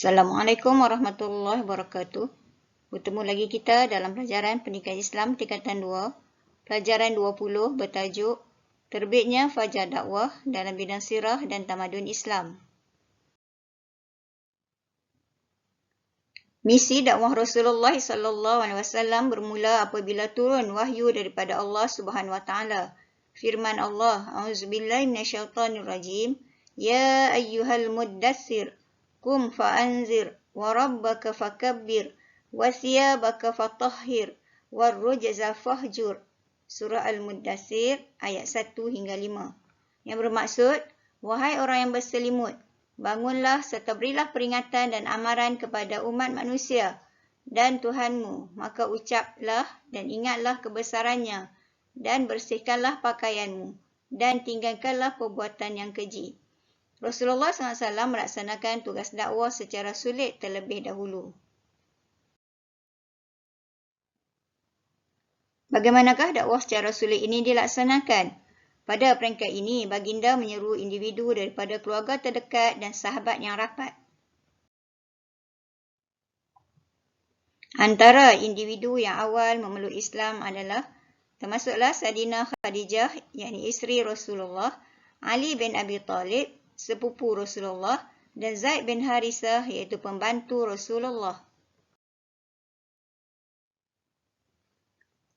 Assalamualaikum warahmatullahi wabarakatuh. Bertemu lagi kita dalam pelajaran Pendidikan Islam tingkatan 2, pelajaran 20 bertajuk Terbitnya Fajar Dakwah dalam bidang sirah dan tamadun Islam. Misi dakwah Rasulullah SAW bermula apabila turun wahyu daripada Allah Subhanahu Wa Taala. Firman Allah, A'udzubillahi minasyaitonirrajim, Ya ayyuhal muddatsir, Qum fa'anzir, wa rabbaka fakabbir, wa thiyabaka fatahhir, wa rujza fahjur. Surah Al-Muddatsir ayat 1 hingga 5. Yang bermaksud, wahai orang yang berselimut, bangunlah serta berilah peringatan dan amaran kepada umat manusia dan Tuhanmu, maka ucaplah dan ingatlah kebesarannya dan bersihkanlah pakaianmu dan tinggalkanlah perbuatan yang keji. Rasulullah SAW melaksanakan tugas dakwah secara sulit terlebih dahulu. Bagaimanakah dakwah secara sulit ini dilaksanakan? Pada peringkat ini, baginda menyeru individu daripada keluarga terdekat dan sahabat yang rapat. Antara individu yang awal memeluk Islam adalah termasuklah Sayyidina Khadijah, yakni isteri Rasulullah, Ali bin Abi Talib, sepupu Rasulullah, dan Zaid bin Harisah, iaitu pembantu Rasulullah.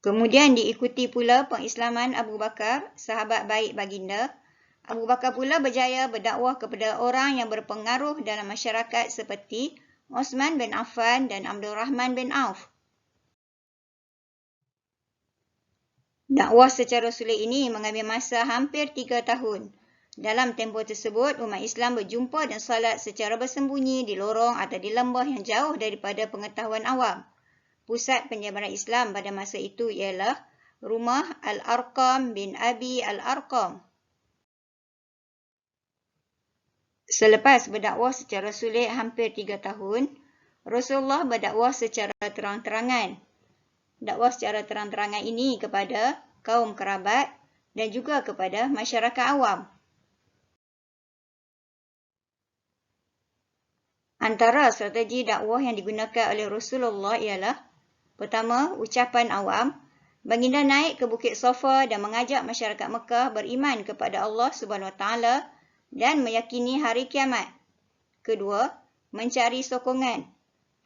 Kemudian diikuti pula pengislaman Abu Bakar, sahabat baik baginda. Abu Bakar pula berjaya berdakwah kepada orang yang berpengaruh dalam masyarakat seperti Osman bin Affan dan Abdul Rahman bin Auf. Dakwah secara sulit ini mengambil masa hampir 3 tahun. Dalam tempoh tersebut, umat Islam berjumpa dan salat secara bersembunyi di lorong atau di lembah yang jauh daripada pengetahuan awam. Pusat penyebaran Islam pada masa itu ialah rumah Al-Arqam bin Abi Al-Arqam. Selepas berdakwah secara sulit hampir 3 tahun, Rasulullah berdakwah secara terang-terangan. Dakwah secara terang-terangan ini kepada kaum kerabat dan juga kepada masyarakat awam. Antara strategi dakwah yang digunakan oleh Rasulullah ialah pertama, ucapan awam. Baginda naik ke Bukit Safa dan mengajak masyarakat Mekah beriman kepada Allah Subhanahu Wa Taala dan meyakini hari kiamat. Kedua, mencari sokongan.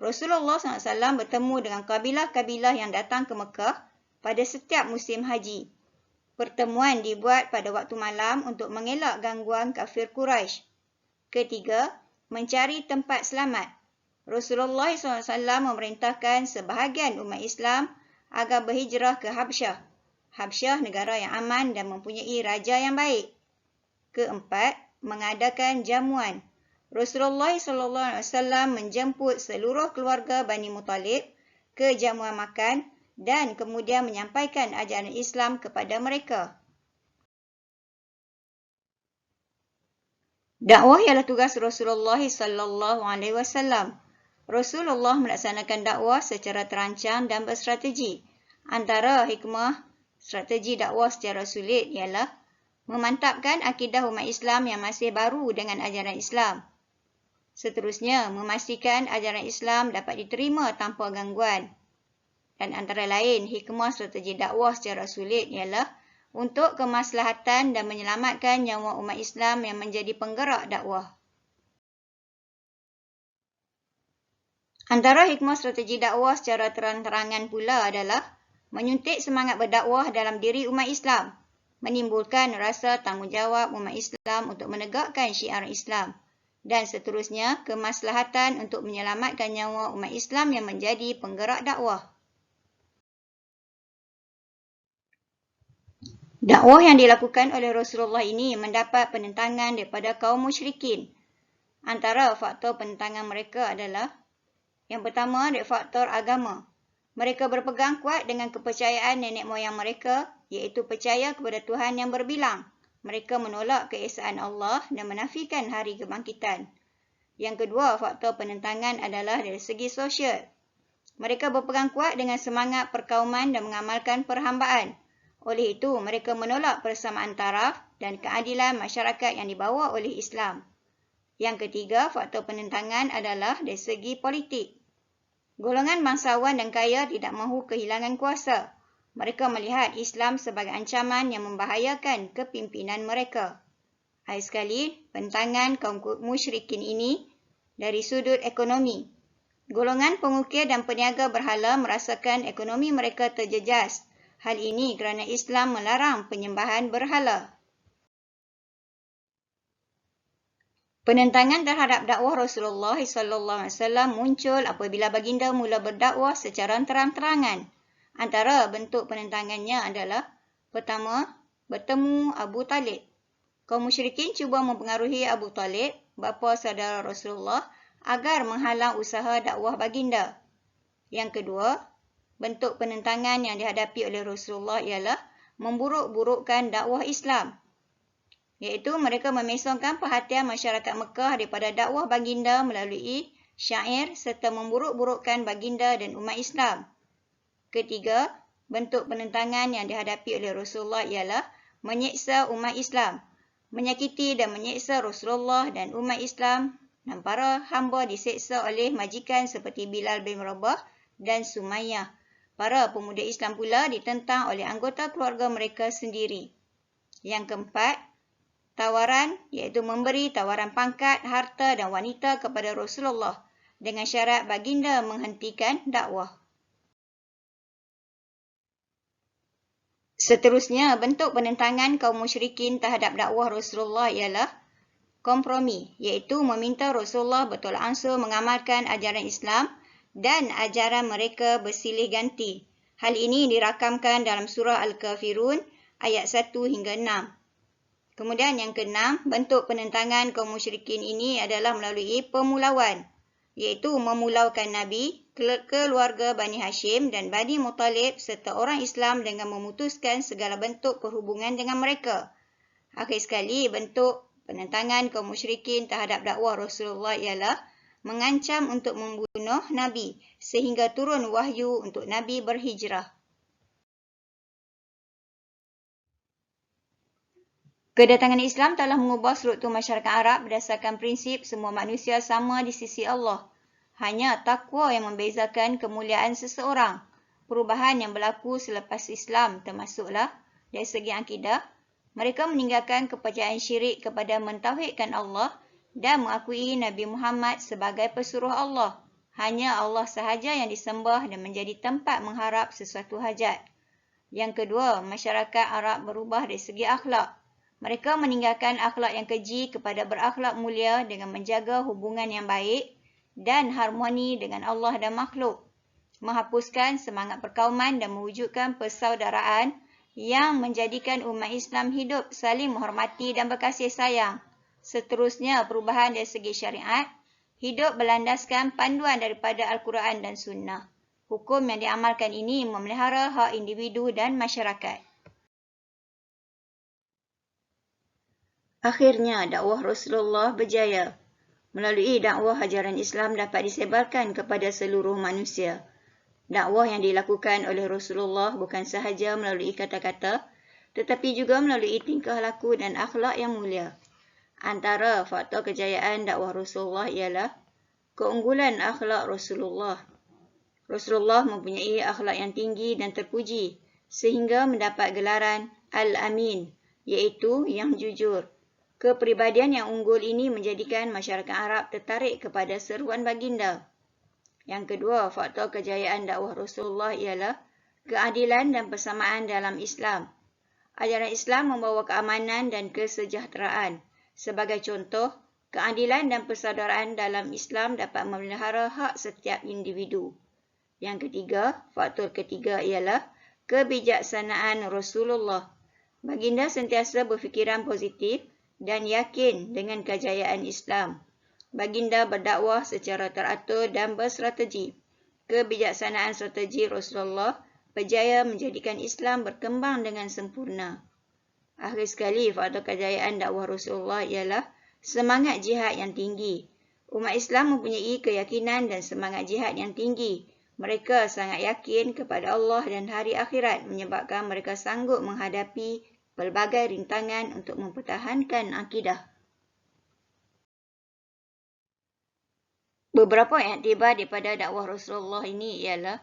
Rasulullah SAW bertemu dengan kabilah-kabilah yang datang ke Mekah pada setiap musim haji. Pertemuan dibuat pada waktu malam untuk mengelak gangguan kafir Quraisy. Ketiga, mencari tempat selamat. Rasulullah SAW memerintahkan sebahagian umat Islam agar berhijrah ke Habsyah. Habsyah negara yang aman dan mempunyai raja yang baik. Keempat, mengadakan jamuan. Rasulullah SAW menjemput seluruh keluarga Bani Muttalib ke jamuan makan dan kemudian menyampaikan ajaran Islam kepada mereka. Dakwah ialah tugas Rasulullah SAW. Rasulullah melaksanakan dakwah secara terancang dan berstrategi. Antara hikmah strategi dakwah secara sulit ialah memantapkan akidah umat Islam yang masih baru dengan ajaran Islam. Seterusnya, memastikan ajaran Islam dapat diterima tanpa gangguan. Dan antara lain, hikmah strategi dakwah secara sulit ialah untuk kemaslahatan dan menyelamatkan nyawa umat Islam yang menjadi penggerak dakwah. Antara hikmah strategi dakwah secara terang-terangan pula adalah menyuntik semangat berdakwah dalam diri umat Islam, menimbulkan rasa tanggungjawab umat Islam untuk menegakkan syiar Islam, dan seterusnya kemaslahatan untuk menyelamatkan nyawa umat Islam yang menjadi penggerak dakwah. Dakwah yang dilakukan oleh Rasulullah ini mendapat penentangan daripada kaum musyrikin. Antara faktor penentangan mereka adalah yang pertama, dari faktor agama. Mereka berpegang kuat dengan kepercayaan nenek moyang mereka, iaitu percaya kepada Tuhan yang berbilang. Mereka menolak keesaan Allah dan menafikan hari kebangkitan. Yang kedua, faktor penentangan adalah dari segi sosial. Mereka berpegang kuat dengan semangat perkauman dan mengamalkan perhambaan. Oleh itu, mereka menolak persamaan taraf dan keadilan masyarakat yang dibawa oleh Islam. Yang ketiga, faktor penentangan adalah dari segi politik. Golongan bangsawan dan kaya tidak mahu kehilangan kuasa. Mereka melihat Islam sebagai ancaman yang membahayakan kepimpinan mereka. Akhir sekali, penentangan kaum musyrikin ini dari sudut ekonomi. Golongan pengukir dan peniaga berhala merasakan ekonomi mereka terjejas. Hal ini kerana Islam melarang penyembahan berhala. Penentangan terhadap dakwah Rasulullah SAW muncul apabila baginda mula berdakwah secara terang-terangan. Antara bentuk penentangannya adalah, pertama, bertemu Abu Talib. Kaum musyrikin cuba mempengaruhi Abu Talib, bapa saudara Rasulullah, agar menghalang usaha dakwah baginda. Yang kedua, bentuk penentangan yang dihadapi oleh Rasulullah ialah memburuk-burukkan dakwah Islam, iaitu mereka memesongkan perhatian masyarakat Mekah daripada dakwah baginda melalui syair serta memburuk-burukkan baginda dan umat Islam. Ketiga, bentuk penentangan yang dihadapi oleh Rasulullah ialah menyeksa umat Islam, menyakiti dan menyeksa Rasulullah dan umat Islam, dan para hamba diseksa oleh majikan seperti Bilal bin Rabah dan Sumayyah. Para pemuda Islam pula ditentang oleh anggota keluarga mereka sendiri. Yang keempat, tawaran, iaitu memberi tawaran pangkat, harta dan wanita kepada Rasulullah dengan syarat baginda menghentikan dakwah. Seterusnya, bentuk penentangan kaum musyrikin terhadap dakwah Rasulullah ialah kompromi, iaitu meminta Rasulullah bertolak ansur mengamalkan ajaran Islam dan ajaran mereka bersilih ganti. Hal ini dirakamkan dalam surah Al-Kafirun ayat 1 hingga 6. Kemudian yang keenam, bentuk penentangan kaum musyrikin ini adalah melalui pemulauan, iaitu memulaukan Nabi, keluarga Bani Hashim dan Bani Muttalib serta orang Islam dengan memutuskan segala bentuk perhubungan dengan mereka. Akhir sekali, bentuk penentangan kaum musyrikin terhadap dakwah Rasulullah ialah mengancam untuk membunuh Nabi sehingga turun wahyu untuk Nabi berhijrah. Kedatangan Islam telah mengubah struktur masyarakat Arab berdasarkan prinsip semua manusia sama di sisi Allah. Hanya takwa yang membezakan kemuliaan seseorang. Perubahan yang berlaku selepas Islam termasuklah dari segi akidah, mereka meninggalkan kepercayaan syirik kepada mentauhidkan Allah dan mengakui Nabi Muhammad sebagai pesuruh Allah. Hanya Allah sahaja yang disembah dan menjadi tempat mengharap sesuatu hajat. Yang kedua, masyarakat Arab berubah dari segi akhlak. Mereka meninggalkan akhlak yang keji kepada berakhlak mulia dengan menjaga hubungan yang baik dan harmoni dengan Allah dan makhluk. Menghapuskan semangat perkauman dan mewujudkan persaudaraan yang menjadikan umat Islam hidup saling menghormati dan berkasih sayang. Seterusnya, perubahan dari segi syariat, hidup berlandaskan panduan daripada Al-Quran dan Sunnah. Hukum yang diamalkan ini memelihara hak individu dan masyarakat. Akhirnya, dakwah Rasulullah berjaya. Melalui dakwah ajaran Islam dapat disebarkan kepada seluruh manusia. Dakwah yang dilakukan oleh Rasulullah bukan sahaja melalui kata-kata, tetapi juga melalui tingkah laku dan akhlak yang mulia. Antara faktor kejayaan dakwah Rasulullah ialah keunggulan akhlak Rasulullah. Rasulullah mempunyai akhlak yang tinggi dan terpuji sehingga mendapat gelaran Al-Amin, iaitu yang jujur. Kepribadian yang unggul ini menjadikan masyarakat Arab tertarik kepada seruan baginda. Yang kedua, faktor kejayaan dakwah Rasulullah ialah keadilan dan persamaan dalam Islam. Ajaran Islam membawa keamanan dan kesejahteraan. Sebagai contoh, keadilan dan persaudaraan dalam Islam dapat memelihara hak setiap individu. Yang ketiga, faktor ketiga ialah kebijaksanaan Rasulullah. Baginda sentiasa berfikiran positif dan yakin dengan kejayaan Islam. Baginda berdakwah secara teratur dan berstrategi. Kebijaksanaan strategi Rasulullah berjaya menjadikan Islam berkembang dengan sempurna. Akhir sekali, faktor kejayaan dakwah Rasulullah ialah semangat jihad yang tinggi. Umat Islam mempunyai keyakinan dan semangat jihad yang tinggi. Mereka sangat yakin kepada Allah dan hari akhirat menyebabkan mereka sanggup menghadapi pelbagai rintangan untuk mempertahankan akidah. Beberapa iktibar daripada dakwah Rasulullah ini ialah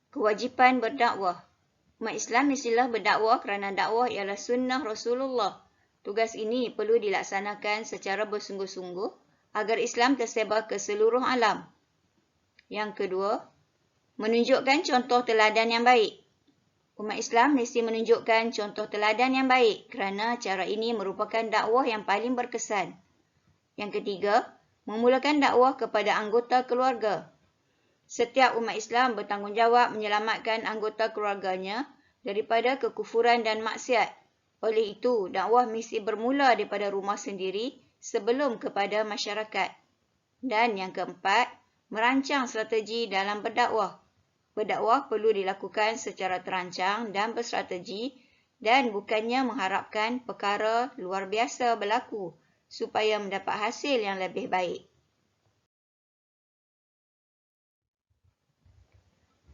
kewajipan berdakwah. Umat Islam mestilah berdakwah kerana dakwah ialah sunnah Rasulullah. Tugas ini perlu dilaksanakan secara bersungguh-sungguh agar Islam tersebar ke seluruh alam. Yang kedua, menunjukkan contoh teladan yang baik. Umat Islam mesti menunjukkan contoh teladan yang baik kerana cara ini merupakan dakwah yang paling berkesan. Yang ketiga, memulakan dakwah kepada anggota keluarga. Setiap umat Islam bertanggungjawab menyelamatkan anggota keluarganya daripada kekufuran dan maksiat. Oleh itu, dakwah mesti bermula daripada rumah sendiri sebelum kepada masyarakat. Dan yang keempat, merancang strategi dalam berdakwah. Berdakwah perlu dilakukan secara terancang dan berstrategi dan bukannya mengharapkan perkara luar biasa berlaku supaya mendapat hasil yang lebih baik.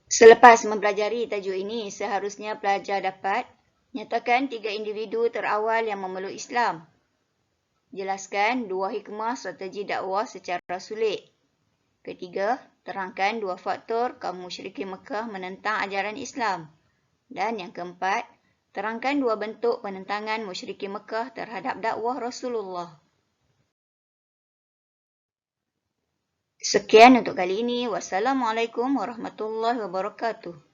Selepas mempelajari tajuk ini, seharusnya pelajar dapat nyatakan 3 individu terawal yang memeluk Islam. Jelaskan 2 hikmah strategi dakwah secara sulit. Ketiga, terangkan 2 faktor kaum musyrikin Mekah menentang ajaran Islam. Dan yang keempat, terangkan 2 bentuk penentangan musyrikin Mekah terhadap dakwah Rasulullah. Sekian untuk kali ini. Wassalamualaikum warahmatullahi wabarakatuh.